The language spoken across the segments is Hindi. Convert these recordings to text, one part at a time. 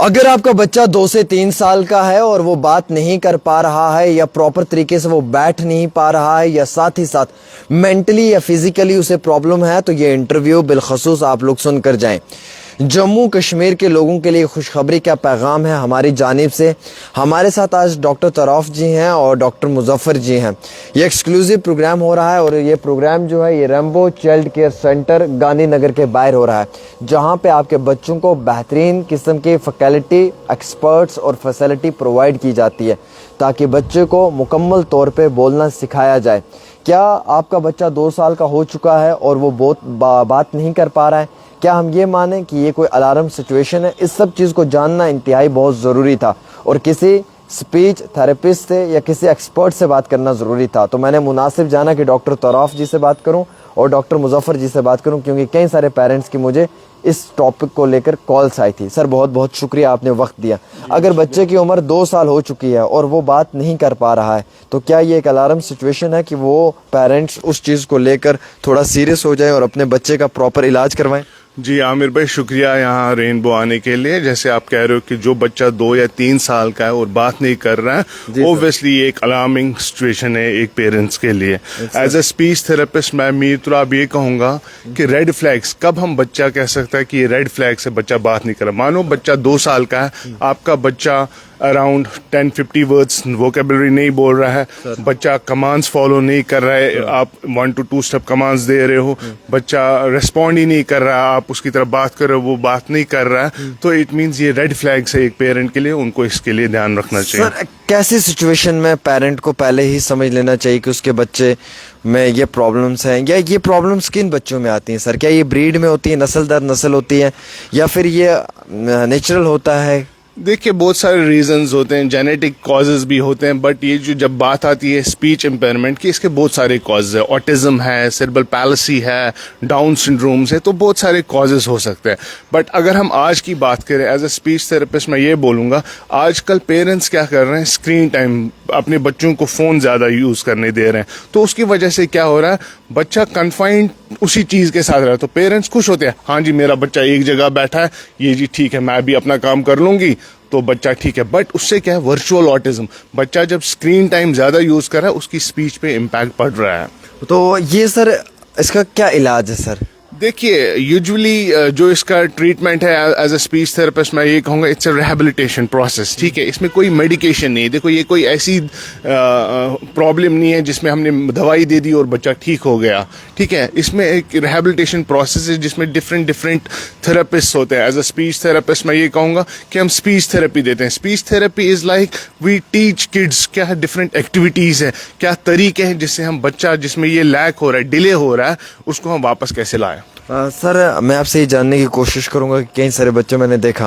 अगर आपका बच्चा 2 से 3 साल का है और वो बात नहीं कर पा रहा है या प्रॉपर तरीके से वो बैठ नहीं पा रहा है या साथ ही साथ मेंटली या फिजिकली उसे प्रॉब्लम है, तो ये इंटरव्यू बिलखसूस आप लोग सुनकर जाएं। जम्मू कश्मीर के लोगों के लिए खुशखबरी का पैगाम है हमारी जानिब से। हमारे साथ आज डॉक्टर तौराफ जी हैं और डॉक्टर मुजफ्फर जी हैं। ये एक्सक्लूसिव प्रोग्राम हो रहा है और ये प्रोग्राम जो है ये Rambo child care centre Gandhinagar के बाहर हो रहा है, जहां पे आपके बच्चों को बेहतरीन किस्म की फैकल्टी, एक्सपर्ट्स और फैसिलिटी प्रोवाइड की जाती है ताकि बच्चे को मुकम्मल तौर पे बोलना सिखाया जाए। क्या आपका बच्चा 2 साल का हो चुका है और वो बात नहीं कर पा रहा है? क्या हम ये माने कि ये कोई अलार्म सिचुएशन है? इस सब चीज़ को जानना इंतहाई बहुत ज़रूरी था और किसी स्पीच थेरेपिस्ट से या किसी एक्सपर्ट से बात करना ज़रूरी था। तो मैंने मुनासिब जाना कि डॉक्टर तौराफ जी से बात करूं और डॉक्टर मुजफ्फर जी से बात करूं, क्योंकि कई सारे पेरेंट्स की मुझे इस टॉपिक को लेकर कॉल्स आई थी। सर बहुत बहुत शुक्रिया, आपने वक्त दिया। अगर बच्चे की उम्र 2 साल हो चुकी है और वो बात नहीं कर पा रहा है, तो क्या ये एक अलार्म सिचुएशन है कि वो पेरेंट्स उस चीज़ को लेकर थोड़ा सीरियस हो जाए और अपने बच्चे का प्रॉपर इलाज करवाएं? जी आमिर भाई, शुक्रिया यहाँ रेनबो आने के लिए। जैसे आप कह रहे हो कि जो बच्चा 2 या 3 साल का है और बात नहीं कर रहा है, ओब्वियसली ये एक अलार्मिंग सिचुएशन है एक पेरेंट्स के लिए। एज ए स्पीच थेरेपिस्ट मैं मीर तो आप ये कहूँगा कि रेड फ्लैग्स कब हम बच्चा कह सकता है कि ये रेड फ्लैग से बच्चा बात नहीं कर रहा। मानो बच्चा 2 साल का है, आपका बच्चा अराउंड 10-50 वर्ड्स वोकेबलरी नहीं बोल रहा है, बच्चा कमांड्स फॉलो नहीं कर रहा है, आप 1 to 2 स्टेप कमांड्स दे रहे हो, बच्चा रिस्पॉन्ड ही नहीं कर रहा है, आप उसकी तरफ बात कर रहे हो वो बात नहीं कर रहा है, तो इट मीन्स ये रेड फ्लैग्स है एक पेरेंट के लिए। उनको इसके लिए ध्यान रखना चाहिए। सर कैसी सिचुएशन में पेरेंट को पहले ही समझ लेना चाहिए कि उसके बच्चे में ये प्रॉब्लम्स हैं, या ये प्रॉब्लम्स किन बच्चों में आती हैं सर? क्या ये ब्रीड में होती है, नस्ल दर नस्ल होती है, या फिर ये नेचुरल होता है? देखिए बहुत सारे रीजंस होते हैं, जेनेटिक कॉजेज भी होते हैं, बट ये जो जब बात आती है स्पीच इम्पेयरमेंट की, इसके बहुत सारे कॉजेज है। ऑटिज्म है, सेरेब्रल पैलिसी है, डाउन सिंड्रोम्स है, तो बहुत सारे कॉजेज हो सकते हैं। बट अगर हम आज की बात करें एज ए स्पीच थेरेपिस्ट, मैं ये बोलूँगा आजकल पेरेंट्स क्या कर रहे हैं, स्क्रीन टाइम अपने बच्चों को फ़ोन ज़्यादा यूज़ करने दे रहे हैं, तो उसकी वजह से क्या हो रहा है, बच्चा कन्फाइंड उसी चीज़ के साथ रहा है। तो पेरेंट्स खुश होते हैं, हाँ जी मेरा बच्चा एक जगह बैठा है, ये जी ठीक है मैं भी अपना काम कर लूँगी, तो बच्चा ठीक है। बट उससे क्या है, वर्चुअल ऑटिज्म, बच्चा जब स्क्रीन टाइम ज़्यादा यूज़ कर रहा है उसकी स्पीच पे इम्पैक्ट पड़ रहा है। तो ये सर इसका क्या इलाज है सर? देखिए यूजुअली जो इसका ट्रीटमेंट है एज ए स्पीच थेरेपिस्ट, मैं ये कहूँगा इट्स अ रिहेबिलिटेशन प्रोसेस। ठीक है, इसमें कोई मेडिकेशन नहीं। देखो ये कोई ऐसी प्रॉब्लम नहीं है जिसमें हमने दवाई दे दी और बच्चा ठीक हो गया। ठीक है, इसमें एक रिहेबिलिटेशन प्रोसेस है जिसमें डिफरेंट थेरेपिस्ट होते हैं। एज अ स्पीच थेरेपिस्ट मैं ये कहूँगा कि हम स्पीच थेरेपी देते हैं। Speech therapy is like we teach kids क्या है, डिफरेंट एक्टिविटीज़ है, क्या तरीके हैं जिससे हम बच्चा जिसमें ये लैक हो रहा है, डिले हो रहा है, उसको हम वापस कैसे लाएं। सर मैं आपसे ये जानने की कोशिश करूंगा कि कई सारे बच्चे मैंने देखा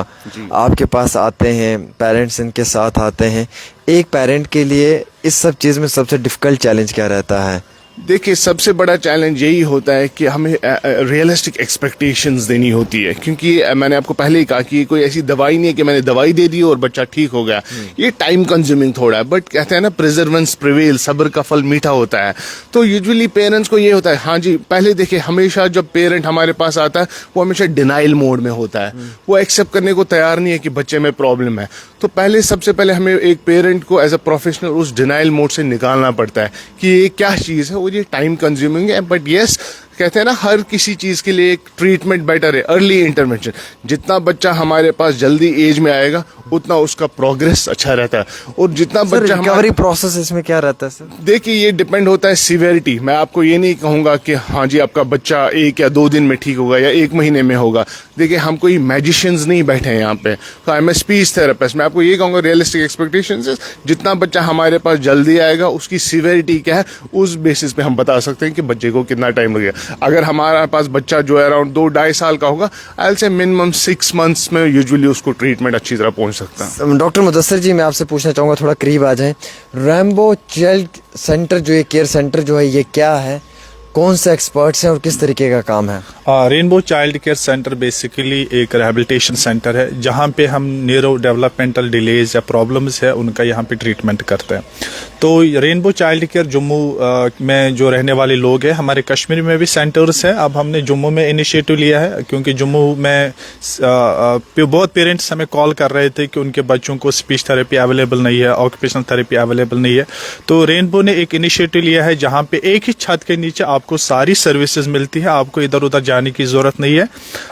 आपके पास आते हैं, पेरेंट्स इनके साथ आते हैं। एक पेरेंट के लिए इस सब चीज़ में सबसे डिफिकल्ट चैलेंज क्या रहता है? देखिए सबसे बड़ा चैलेंज यही होता है कि हमें रियलिस्टिक एक्सपेक्टेशंस देनी होती है, क्योंकि मैंने आपको पहले ही कहा कि कोई ऐसी दवाई नहीं है कि मैंने दवाई दे दी और बच्चा ठीक हो गया। ये टाइम कंज्यूमिंग थोड़ा है, बट कहते हैं ना प्रिजर्वेंस प्रिवेल, सब्र का फल मीठा होता है। तो यूजुअली पेरेंट्स को ये होता है, हाँ जी पहले देखिए हमेशा जब पेरेंट हमारे पास आता है वो हमेशा डिनाइल मोड में होता है, वो एक्सेप्ट करने को तैयार नहीं है कि बच्चे में प्रॉब्लम है। तो सबसे पहले हमें एक पेरेंट को एज अ प्रोफेशनल उस डिनाइल मोड से निकालना पड़ता है कि ये क्या चीज़ है, और ये टाइम कंज्यूमिंग है। बट यस, कहते हैं ना हर किसी चीज़ के लिए एक ट्रीटमेंट बेटर है, अर्ली इंटरवेंशन। जितना बच्चा हमारे पास जल्दी एज में आएगा उतना उसका प्रोग्रेस अच्छा रहता है, और जितना बच्चा रिकवरी प्रोसेस इसमें क्या रहता है सर? देखिए ये डिपेंड होता है सीवियरिटी। मैं आपको ये नहीं कहूँगा कि हाँ जी आपका बच्चा 1 या 2 दिन में ठीक होगा या 1 महीने में होगा। देखिए हम कोई मैजिशियंस नहीं बैठे हैं यहाँ पे, तो I am a speech therapist. मैं आपको ये कहूँगा रियलिस्टिक एक्सपेक्टेशंस, जितना बच्चा हमारे पास जल्दी आएगा उसकी सीवियरिटी क्या है, उस बेसिस पे हम बता सकते हैं कि बच्चे को कितना टाइम लगेगा। अगर हमारे पास बच्चा जो है अराउंड 2-2.5 साल का होगा, I will say minimum 6 months में यूजुअली उसको ट्रीटमेंट अच्छी तरह पहुंच सकता है। डॉक्टर मुदस्सिर जी मैं आपसे पूछना चाहूँगा, थोड़ा करीब आ जाएं, रैम्बो चाइल्ड सेंटर जो ये केयर सेंटर जो है ये क्या है कौन से एक्सपर्ट्स हैं और किस तरीके का काम है? Rainbow child care centre basically एक रिहेबिलिटेशन सेंटर है जहाँ पे हम न्यूरो डेवलपमेंटल डिलेज या प्रॉब्लम्स है उनका यहाँ पे ट्रीटमेंट करते हैं। तो रेनबो चाइल्ड केयर जम्मू में जो रहने वाले लोग हैं, हमारे कश्मीर में भी सेंटर्स हैं। अब हमने जम्मू में इनिशिएटिव लिया है क्योंकि जम्मू में बहुत पेरेंट्स हमें कॉल कर रहे थे कि उनके बच्चों को स्पीच थेरेपी अवेलेबल नहीं है, ऑक्यूपेशनल थेरेपी अवेलेबल नहीं है। तो रेनबो ने एक इनिशिएटिव लिया है जहाँ पे एक ही छत के नीचे आपको सारी सर्विसेज मिलती है, आपको इधर उधर जाने की ज़रूरत नहीं है।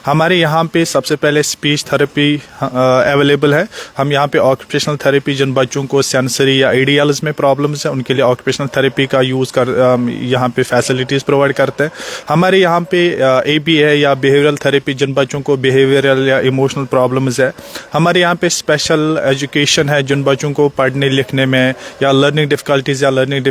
हमारे यहाँ पे सबसे पहले स्पीच थेरेपी अवेलेबल है। हम यहाँ पे ऑक्यूपेशनल थेरेपी, जिन बच्चों को सेंसरी या एडीएल्स में प्रॉब्लम्स है उनके लिए ऑक्यूपेशनल थेरेपी का यूज़ कर यहाँ पे फैसिलिटीज़ प्रोवाइड करते हैं। हमारे यहाँ पे एबी है या बिहेवियरल थेरेपी, जिन बच्चों को बिहेवियरल या इमोशनल प्रॉब्लम्स है। हमारे यहाँ पे स्पेशल एजुकेशन है, जिन बच्चों को पढ़ने लिखने में या लर्निंग डिफिकल्टीज या लर्निंग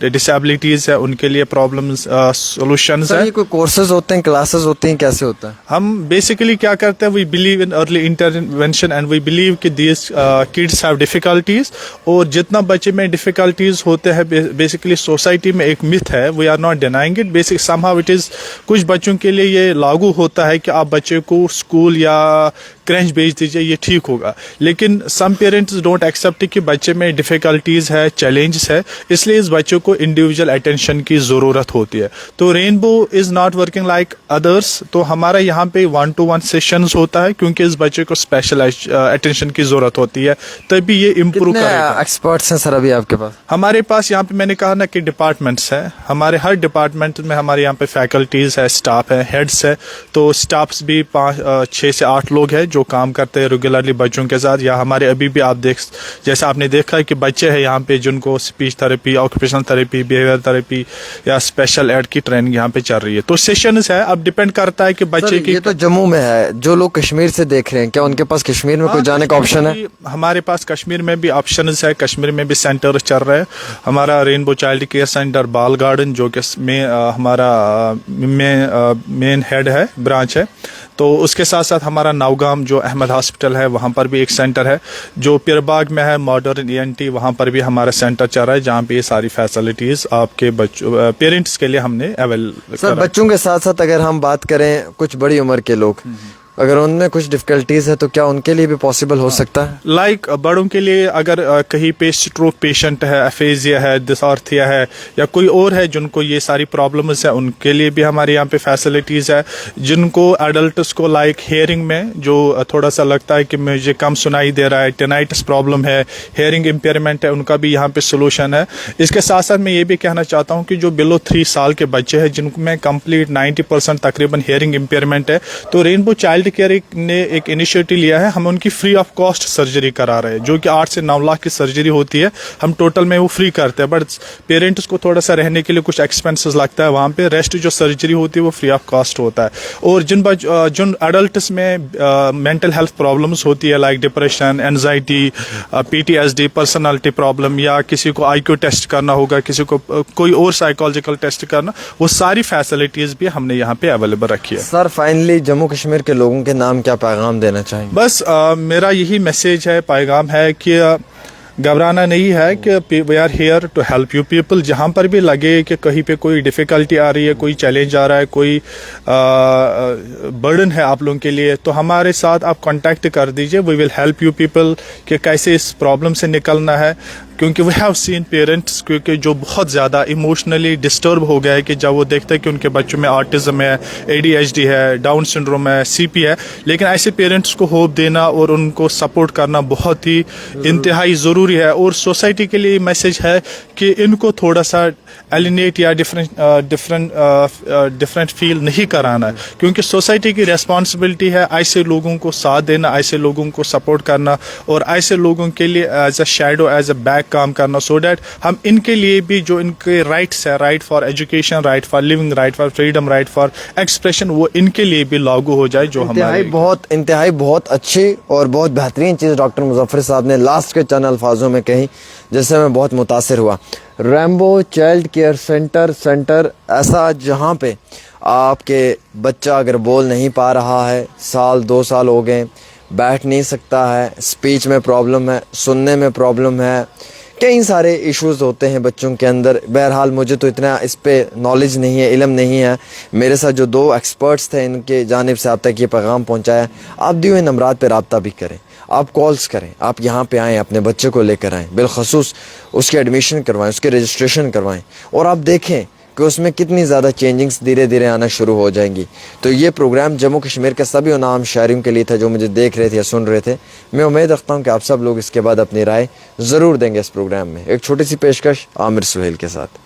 डिसेबिलिटीज़ है उनके लिए प्रॉब्लम्स सोल्यूशंस है। ये कोई कोर्सेज होते हैं, क्लासेस होती हैं, कैसे होता है? हम बेसिकली क्या करते हैं, we believe in early intervention and we believe कि दीज किड्स हैव डिफिकल्टीज। और जितना बच्चे में डिफिकल्टीज होते हैं, बेसिकली सोसाइटी में एक मिथ है, we are not denying it, basic somehow it is. कुछ बच्चों के लिए ये लागू होता है कि आप बच्चे को स्कूल या क्रैच भेज दीजिए, ये ठीक होगा। लेकिन सम पेरेंट्स डोंट एक्सेप्ट कि बच्चे में डिफिकल्टीज है, चैलेंजेस है, इसलिए इस बच्चों को इंडिविजुअल अटेंशन की ज़रूरत होती है। तो rainbow is not working like others. तो हमारा यहाँ पे 1-to-1 सेशंस होता है क्योंकि इस बच्चे को स्पेशल अटेंशन की ज़रूरत होती है, तभी ये इम्प्रूव करेगा। एक्सपर्ट्स हैं सर अभी आपके पास? हमारे पास यहाँ पे मैंने कहा ना कि डिपार्टमेंट्स हैं। हमारे हर डिपार्टमेंट में हमारे यहाँ पे फैकल्टीज है, स्टाफ है, हेड्स है। तो स्टाफ्स भी 6 से 8 लोग हैं जो काम करते हैं रेगुलरली बच्चों के साथ। या हमारे अभी भी आप जैसा आपने देखा है कि बच्चे हैं यहाँ पे जिनको speech therapy, occupational therapy, behaviour therapy या स्पेशल एड की ट्रेनिंग यहाँ पे चल रही है। तो सेशंस है, अब डिपेंड करता है कि बच्चे की। ये तो जम्मू में है, जो लोग कश्मीर से देख रहे हैं, क्या उनके पास कश्मीर में कोई जाने का ऑप्शन है? हमारे पास कश्मीर में भी ऑप्शन है, कश्मीर में भी सेंटर चल रहे हैं। हमारा रेनबो चाइल्ड केयर सेंटर बाल गार्डन, जो कि हमारा मेन हेड है, ब्रांच है। तो उसके साथ साथ हमारा नौगाम जो अहमद हॉस्पिटल है, वहाँ पर भी एक सेंटर है। जो पीरबाग में है मॉडर्न ENT, वहाँ पर भी हमारा सेंटर चल रहा है, जहाँ पे ये सारी फैसिलिटीज़ आपके बच्चों, पेरेंट्स के लिए हमने अवेलेबल। सर बच्चों के साथ साथ अगर हम बात करें कुछ बड़ी उम्र के लोग, अगर उनमें कुछ डिफिकल्टीज है तो क्या उनके लिए भी पॉसिबल हो सकता है? लाइक बड़ों के लिए अगर कहीं पे स्ट्रोक पेशेंट है, एफेजिया है, डिसऑर्थिया है या कोई और है जिनको ये सारी प्रॉब्लम्स है, उनके लिए भी हमारे यहाँ पे फैसिलिटीज़ है। जिनको एडल्ट्स को लाइक हेयरिंग में जो थोड़ा सा लगता है कि मुझे कम सुनाई दे रहा है, टेनाइटिस प्रॉब्लम है, हेयरिंग इम्पेयरमेंट है, उनका भी यहाँ पे सोल्यूशन है। इसके साथ साथ मैं ये भी कहना चाहता हूँ कि जो बिलो 3 साल के बच्चे हैं जिनमें कंप्लीट 90% तकरीबन हेयरिंग इम्पेयरमेंट है, तो रेनबो चाइल्ड केयर ने एक इनिशिएटिव लिया है। हम उनकी फ्री ऑफ कॉस्ट सर्जरी करा रहे हैं, जो कि 8 से 9 लाख की सर्जरी होती है, हम टोटल में वो फ्री करते हैं। बट पेरेंट्स को थोड़ा सा रहने के लिए कुछ एक्सपेंसेस लगता है वहाँ पे, रेस्ट जो सर्जरी होती है वो फ्री ऑफ कॉस्ट होता है। और जिन एडल्ट्स में मेंटल हेल्थ प्रॉब्लम्स होती है, like depression, anxiety, PTSD, personality problem, या किसी को IQ टेस्ट करना होगा, किसी को कोई और साइकोलॉजिकल टेस्ट करना, वो सारी फैसिलिटीज भी हमने यहाँ पे अवेलेबल रखी है। सर फाइनली जम्मू कश्मीर के लोगों के नाम क्या पैगाम देना चाहेंगे? बस मेरा यही मैसेज है, पैगाम है कि घबराना नहीं है, कि we are here to help you people. जहाँ पर भी लगे कि कहीं पे कोई डिफ़िकल्टी आ रही है, कोई चैलेंज आ रहा है, कोई बर्डन है आप लोगों के लिए, तो हमारे साथ आप कांटेक्ट कर दीजिए। We will help you people कि कैसे इस प्रॉब्लम से निकलना है। क्योंकि वी हैव सीन पेरेंट्स क्योंकि जो बहुत ज़्यादा इमोशनली डिस्टर्ब हो गया है कि जब वो देखते हैं कि उनके बच्चों में ऑटिज्म है, ADHD है, डाउन सिंड्रोम है, CP है। लेकिन ऐसे पेरेंट्स को होप देना और उनको सपोर्ट करना बहुत ही इंतहाई ज़रूरी है। और सोसाइटी के लिए मैसेज है कि इनको थोड़ा सा एलिनेट या डिफरेंट फील नहीं कराना है, क्योंकि सोसाइटी की रेस्पॉन्सिबिलिटी है ऐसे लोगों को साथ देना, ऐसे लोगों को सपोर्ट करना और ऐसे लोगों के लिए as a shadow, as a back काम करना, सो डैट हम इनके लिए भी जो इनके राइट्स है, right for education, right for living, right for freedom, right for expression, वो इनके लिए भी लागू हो जाए। जो हमारे इंतहाई बहुत अच्छी और बहुत बेहतरीन चीज़ डॉक्टर मुजफ्फर साहब ने लास्ट के चंद अल्फाजों में कही, जिससे मैं बहुत मुतासिर हुआ। रेनबो चाइल्ड केयर सेंटर ऐसा जहाँ पे आपके बच्चा अगर बोल नहीं पा रहा है, 1-2 साल हो गए, बैठ नहीं सकता है, स्पीच में प्रॉब्लम है, सुनने में प्रॉब्लम है, कई सारे इश्यूज होते हैं बच्चों के अंदर। बहरहाल मुझे तो इतना इस पे नॉलेज नहीं है, इल्म नहीं है। मेरे साथ जो 2 एक्सपर्ट्स थे, इनके जानिब से आप तक ये पैगाम पहुंचाया। आप दिए हुए नंबरात पे रब्ता भी करें, आप कॉल्स करें, आप यहाँ पे आएँ, अपने बच्चे को लेकर आएँ, बिलखसूस उसके एडमिशन करवाएं, उसके रजिस्ट्रेशन करवाएं, और आप देखें कि उसमें कितनी ज़्यादा चेंजिंग्स धीरे धीरे आना शुरू हो जाएंगी। तो ये प्रोग्राम जम्मू कश्मीर के सभी नाम शहरियों के लिए था जो मुझे देख रहे थे या सुन रहे थे। मैं उम्मीद रखता हूँ कि आप सब लोग इसके बाद अपनी राय ज़रूर देंगे इस प्रोग्राम में। एक छोटी सी पेशकश आमिर सुहेल के साथ।